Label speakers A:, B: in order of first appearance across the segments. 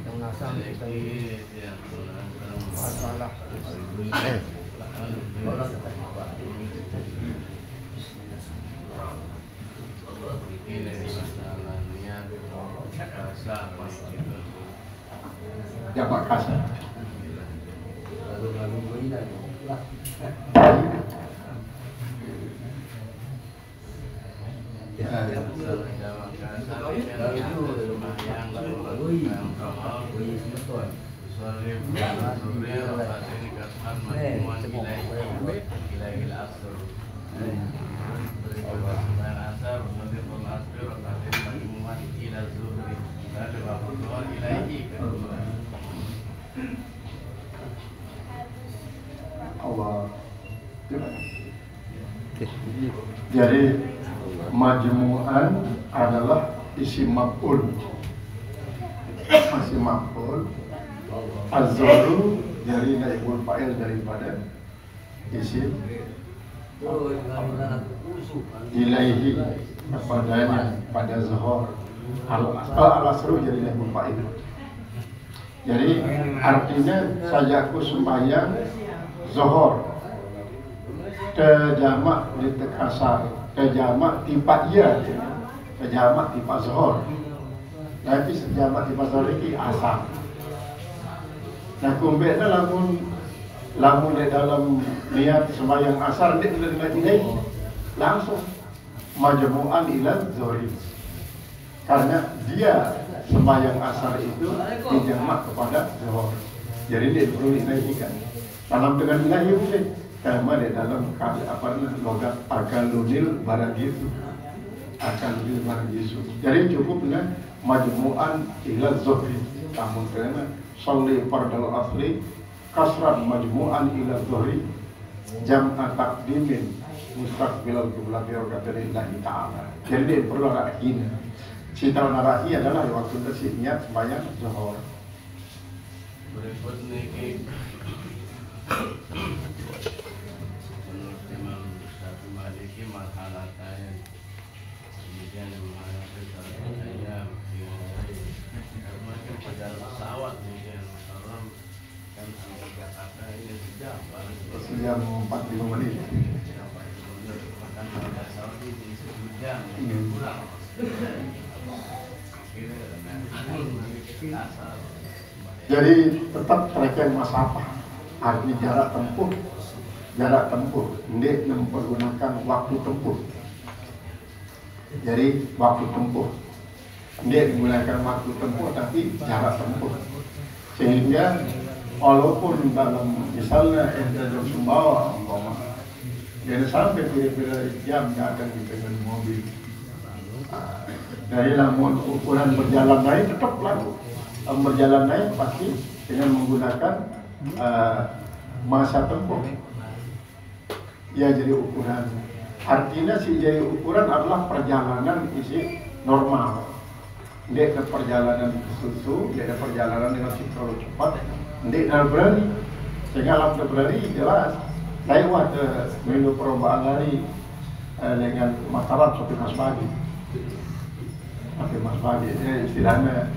A: Pengasam masalah
B: Jamak kasar. Allah. Jadi majmu'an adalah isim maf'ul. Isim maf'ul. Az-zaru dari naibul fa'il daripada isim ilaihi kepadanya pada zuhur. Al-asru jadi naibul fa'il. Jadi artinya sajaku sembahyang zuhur terjamak di tekasar, terjamak tipat ia, terjamak tipat zuhur. Tapi sejamak tipat zuhur ini asar. Nah kumbeknya lamun di dalam niat sembahyang asar dia tidak tidak langsung majmu'an ila zuhri. Karena dia sembahyang asar itu dijamak kepada zuhur. Jadi dia perlu dinaikkan. Dalam dengan ilahi boleh. Karena di dalam logat akalunil barang itu. Akalunil barang itu. Jadi cukupnya majmu'an ila zuhri. Namun karena sholli fardal asri kasran majmu'an ila zuhri jam'a taqdimin mustaqbilal qiblat lillahi ta'ala. Jadi dia perlu rakyat. Cita narasi adalah waktu tersebutnya sembahyang zuhur.
C: Berikut niki menurut Imam Syafi'i Maliki marhalatayn. Kemudian yang menghadapi saya mungkin pada pesawat mungkin orang kan sampai Jakarta ini
B: sejam 45 menit.
C: Bahkan kalau pesawat ini sejam kurang.
B: Jadi tetap tracking masafah, arti jarak tempuh, ini mempergunakan waktu tempuh. Jadi waktu tempuh, ini menggunakan waktu tempuh tapi jarak tempuh, sehingga walaupun dalam misalnya ente Sumbawa, jadi sampai kira-kira jam nggak akan dengan mobil. Dari namun ukuran berjalan naik tetap laku. Berjalan naik pasti dengan menggunakan masa tempuh. Ya jadi ukuran. Artinya si jadi ukuran adalah perjalanan isi normal. Dia ke perjalanan susu, dia ada perjalanan dengan terlalu cepat. Dia dalam berani. Sehingga dalam berani jelas. Lewat menu perlombaan lari dengan Mataram sampai Mas Pagi. Sampai Mas Pagi, istilahnya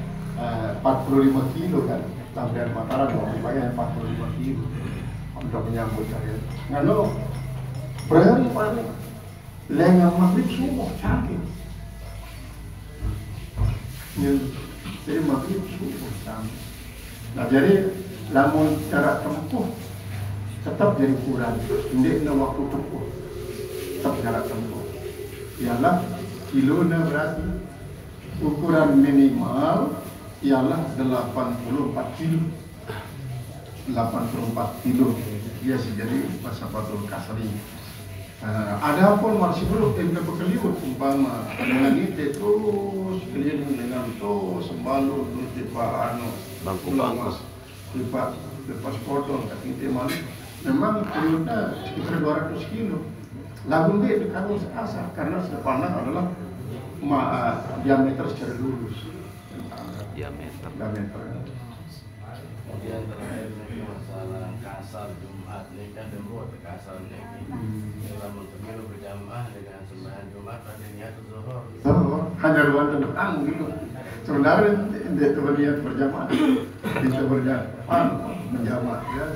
B: 45 kilo kan, sampai Mataram pakai 45 kilo untuk menyambut saya. Lalu berani pada lengah maghrib subuh cantik. Jadi maghrib subuh cantik. Nah jadi namun cara tempuh tetap jadi kurang. Ini waktu tempuh tetap cara tempuh. Ialah kilona berarti ukuran minimal ialah 84 kilo. 84 kilo dia jadi masafatul kasri. Ada pun masih belum ente berkeliwut umpama dengan itu terus keliling dengan terus sembalur terus tipa bangku lepas potong kaki malu memang periodnya sekitar 200 kilo. Lagun dia dikandung sekasar karena sepanjang adalah diameter secara lurus. Diameter.
C: Kemudian terakhir ini masalah kasar Jumat ini kan demo kasar ini. Dalam untuk berjamaah dengan sembahyang Jumat pada niat zuhur.
B: Oh, hanya ruang tentang gitu. Sebenarnya dia itu berniat berjamaah, bisa berjamaah menjamaah ya.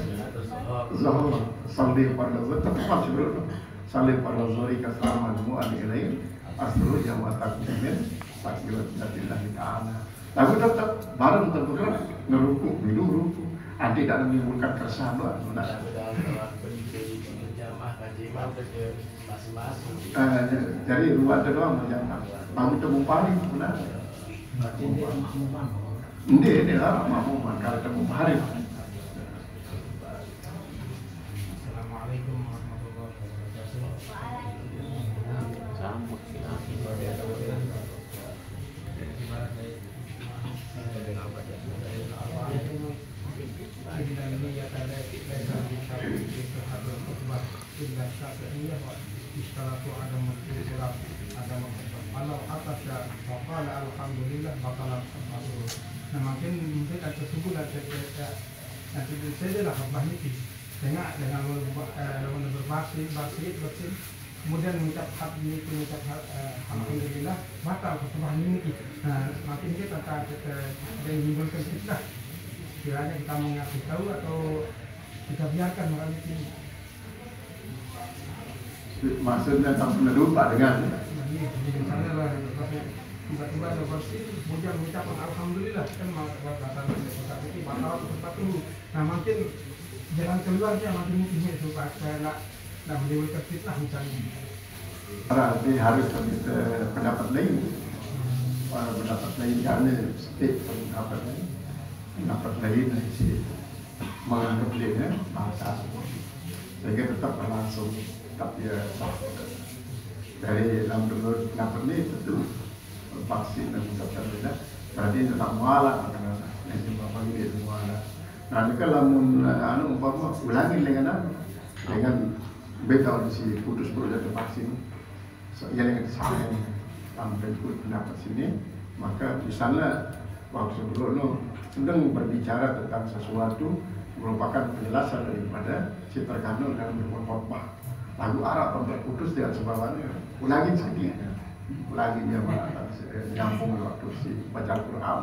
B: Zuhur, salih pada zuhur, tepat sebelum salih pada zuhur kasraman mu'adil lain, aslu jamaah takbirin, takbirat jadillahi ta'ala. Lalu tetap bareng terbergerak, ngeruku, minum ruku, tidak menimbulkan keresahan doang.
C: Berjamaah kaji imam masing-masing.
B: Jadi dua ada doang berjamaah. Lalu temu paling benar. Ini lah makmuman kalau temu hari.
A: Assalamualaikum warahmatullahi wabarakatuh.
C: Sambut
A: Nah mungkin ada tersebut nanti saja lah khutbahnya dengan berbakti kemudian mengucap alhamdulillah batal khutbahnya ini. Nah makin kita yang menimbulkan fitnah, kiranya kita mengasih tahu atau kita biarkan orang itu.
B: Maksudnya tak pernah lupa dengan
A: Misalnya lah tiba-tiba ada bersih, kemudian mengucapkan alhamdulillah kan batal itu batal sesuatu. Nah mungkin jalan keluarnya makin mungkin supaya tidak menimbulkan fitnah misalnya.
B: berarti harus ada pendapat lain. Pendapat lain karena pendapat lain si menganggap dia bahasa sehingga tetap berlangsung tapi ya dari dalam pendapat ini tentu vaksin dan mengucapkan beda berarti tetap mualaf karena nanti bapak ini mualaf. Nah ini kalau umpama ulangi dengan beda si putus proses vaksin ya dengan saya sampai pendapat sini maka misalnya waktu dulu sedang berbicara tentang sesuatu merupakan penjelasan daripada si terkandung dalam berbuat khotbah lalu arah terputus dengan sebabnya ulangi sedikit ulangi dia nyambung waktu si baca Al-Quran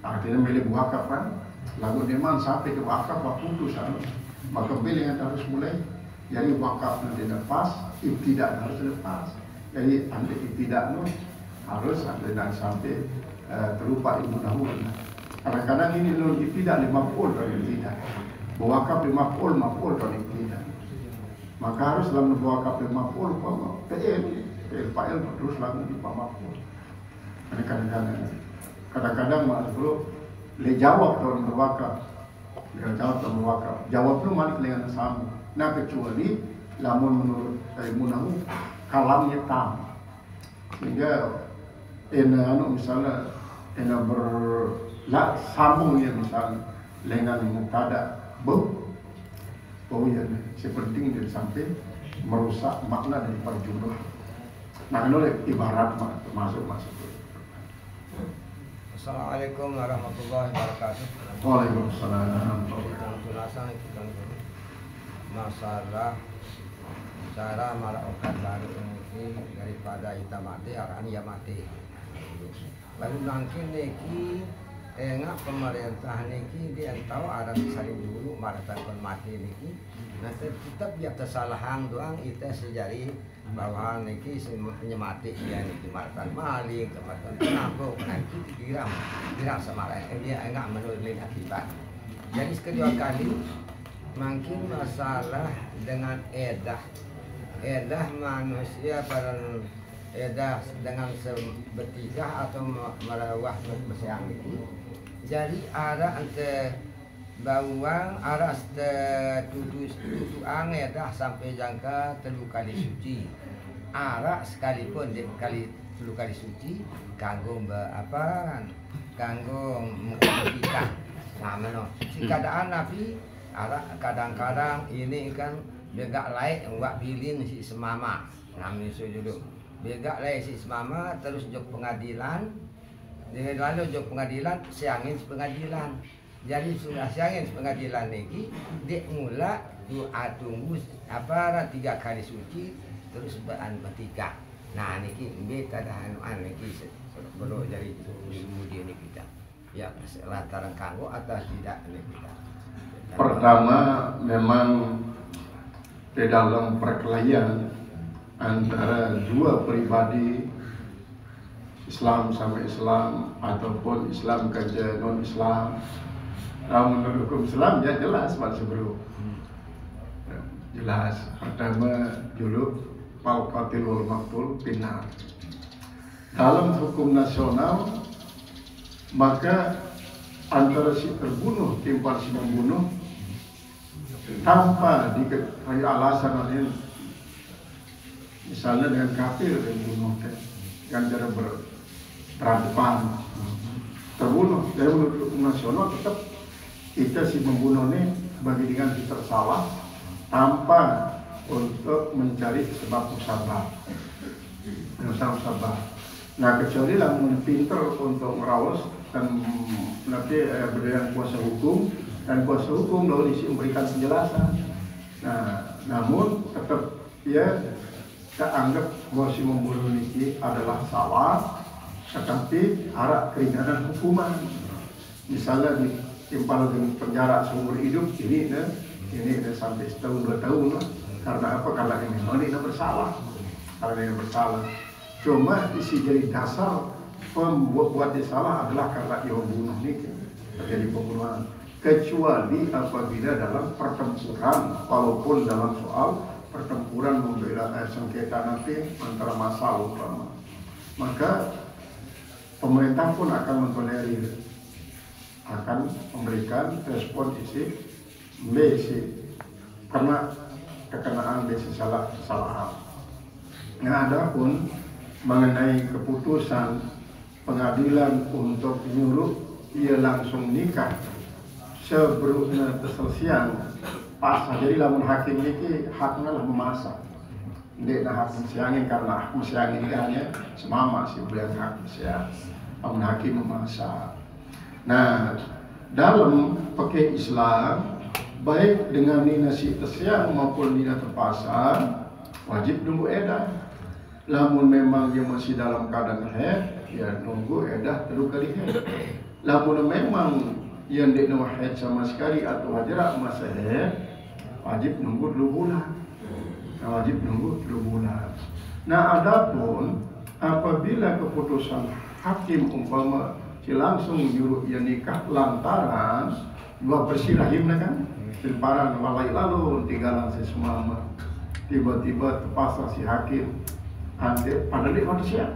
B: artinya milih wakaf kan lalu dia sampai ke wakaf putus maka pilih yang harus mulai jadi wakaf nanti lepas ibtidak harus lepas jadi nanti ibtidak harus dan sampai terlupa ilmu dahulu. Kadang-kadang ini lo ibtidak 50 dari ibtidak wakaf 50 dari ibtidak maka harus dalam wakaf 50 PL terus langsung di 50 kadang-kadang maksud le jawab dalam wakaf jawab lu malik dengan sama. Nah kecuali lamun menurut ilmu nahu kalamnya tam sehingga misalnya sambungnya misalnya dengan mubtada ya sepenting dia sampai merusak makna dari jumlah. Nah itu ibarat masuk.
D: Assalamualaikum warahmatullahi wabarakatuh.
B: Waalaikumsalam.
D: Masalah cara melakukan baru ini daripada kita mati akan ya mati. Lalu mungkin niki enggak pemerintah niki dia tahu ada saling dulu mengatakan mati niki. Nanti tetap ya kesalahan doang itu sejari bahwa niki menyemati dia niki mengatakan maling, mengatakan penampung, nanti kira sama lain dia enggak menurut akibat. Jadi kedua kali mungkin masalah dengan edah manusia pada edah dengan bertiga atau merawah bersiang itu. Jadi ada ante bawang, ada tutuang edah sampai jangka 3 kali suci. Arak sekalipun telu kali suci kanggo kanggo kita. Nah, keadaan Nabi kadang-kadang ini kan begak lain enggak bilin si semama namanya dulu begak lain si semama terus jok pengadilan dengan lalu jok pengadilan siangin si pengadilan jadi sudah siangin pengadilan lagi dek mula doa tunggu apa 3 kali suci terus bertiga. Nah niki beta dah anuan niki belum jadi kemudian ini kita ya lantaran kanggo atau tidak ini kita.
B: Pertama memang di dalam perkelahian antara dua pribadi Islam sama Islam ataupun Islam kerja non Islam. Namun menurut hukum Islam ya jelas masih bro. Jelas. Pertama dulu fal qatil wal maqtul finnar. Dalam hukum nasional maka antara si terbunuh timpal si membunuh tanpa diketahui alasan lain, misalnya dengan kafir yang bunuh dengan cara berhadapan terbunuh dari menurut hukum nasional tetap kita si membunuh ini bagi dengan si tersalah tanpa untuk mencari sebab musabab. Nah kecuali lah pinter untuk merawat dan nanti berdasarkan kuasa hukum dan kuasa hukum lalu isi memberikan penjelasan. Nah namun tetap ya kita anggap bahwa si membunuh ini adalah salah, tetapi harap keringanan hukuman. Misalnya ditimpal dengan penjara seumur hidup ini sampai setahun 2 tahun lah. Karena apa? Karena ini bersalah. Karena ini bersalah. Cuma isi jadi dasar pembuat dia salah adalah karena dia membunuh ini terjadi pembunuhan. Kecuali apabila dalam pertempuran, walaupun dalam soal pertempuran membela sengketa nanti antara massa umpama, maka pemerintah pun akan mentolerir, akan memberikan respon isi karena kekenaan kesalahan. Nah, adapun mengenai keputusan pengadilan untuk menyuruh ia langsung nikah sebelumnya keselesaian pasah. Jadi lamun hakim ini haknya lah memasak. Dia nak hak mesiangin karena hak mesiangin dia hanya semama sih bilang hak mesiang. Lamun hakim memasak. Nah dalam pakai Islam baik dengan nina si tersiang maupun nina terpasang wajib nunggu edah. Lamun memang dia masih dalam keadaan haid, ya nunggu edah 3 kali haid. Lamun memang yang tidak haid sama sekali atau wajar masa haid, wajib nunggu 2 bulan. Wajib nunggu 2 bulan. Nah, adapun apabila keputusan hakim umpama si langsung nyuruh ia nikah lantaran dua bersirahim kan, silparan walai lalu tinggalan si semama. Tiba-tiba terpaksa si hakim hadir pada dia manusia.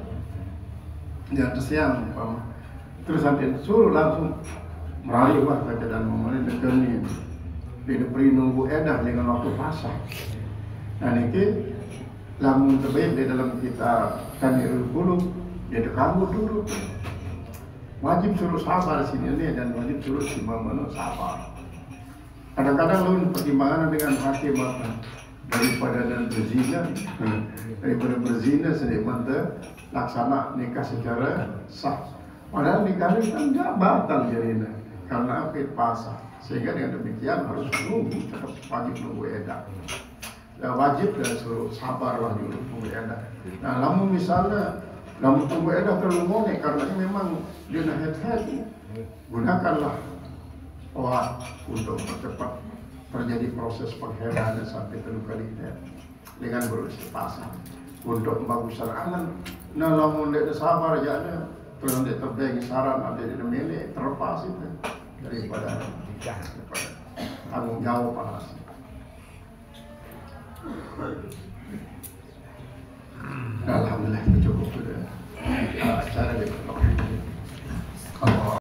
B: Dia tersiang umpama. Terus nanti suruh langsung merayu lah saja dan memenuhi negeri dia beri nunggu edah dengan waktu pasah. Nah ini lamun terbaik di dalam kita Tanirul Qulub dia kamu dulu wajib suruh sabar sini ini dan wajib suruh si memenuhi sabar. Kadang-kadang lawan pertimbangan dengan hakim apa daripada berzina sedemikian laksana nikah secara sah. Padahal nikah ini kan tidak batal jadinya karena apa pasah. Sehingga dengan demikian harus nunggu, tetap wajib nunggu edah. Ya wajib dan suruh sabarlah dulu nunggu edah. Nah, namun misalnya namun tunggu edah terlalu monek karena ini memang dia nak head gunakanlah untuk mempercepat terjadi proses pengheranan sampai 3 kali dengan berusaha pasang untuk pembagusan angan. Nah, namun dia sabar aja terus dia terbagi saran ada di milik terlepas itu daripada tanggung jawab alas.